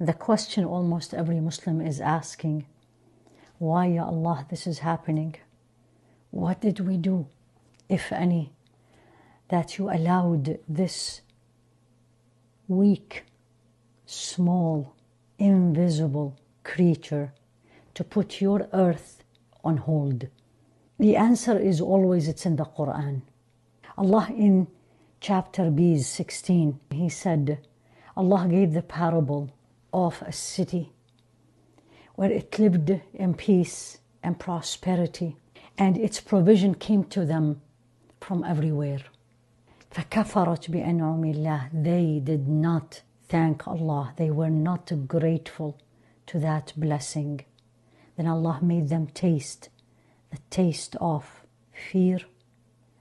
The question almost every Muslim is asking, why, Ya Allah, this is happening? What did we do, if any, that you allowed this weak, small, invisible creature to put your earth on hold? The answer is always, it's in the Quran. Allah in chapter B 16, He said, Allah gave the parable of a city where it lived in peace and prosperity, and its provision came to them from everywhere. فَكَفَرَتْ بِأَنْعُمِ اللَّهِ. They did not thank Allah. They were not grateful to that blessing. Then Allah made them taste the taste of fear,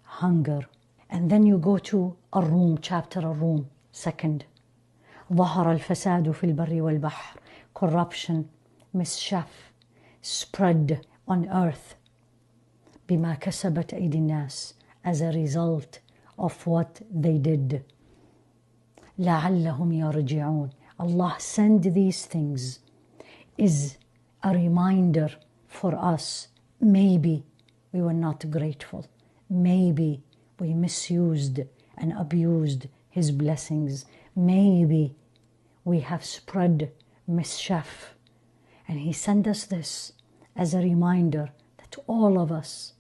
hunger. And then you go to Ar-Rum, chapter Ar-Rum, 2. ظهر الفساد في البر والبحر. Corruption, mischief spread on earth. بما كسبت أيدي الناس, as a result of what they did. لعلهم يرجعون. Allah sent these things is a reminder for us. Maybe we were not grateful. Maybe we misused and abused His blessings. Maybe we have spread mischief. And He sent us this as a reminder that all of us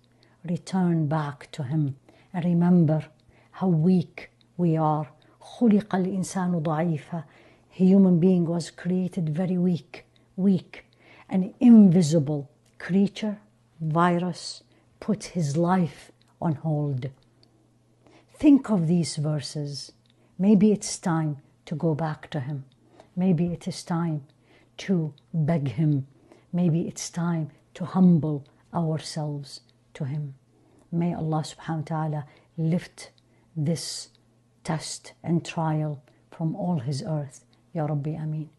return back to Him and remember how weak we are. خُلِقَ الْإِنسَانُ ضَعِيفًا. Human being was created very weak. An invisible creature, virus, put his life on hold. Think of these verses. Maybe it's time to go back to Him. Maybe it is time to beg Him. Maybe it's time to humble ourselves to Him. May Allah subhanahu wa ta'ala lift this test and trial from all His earth. Ya Rabbi, Ameen.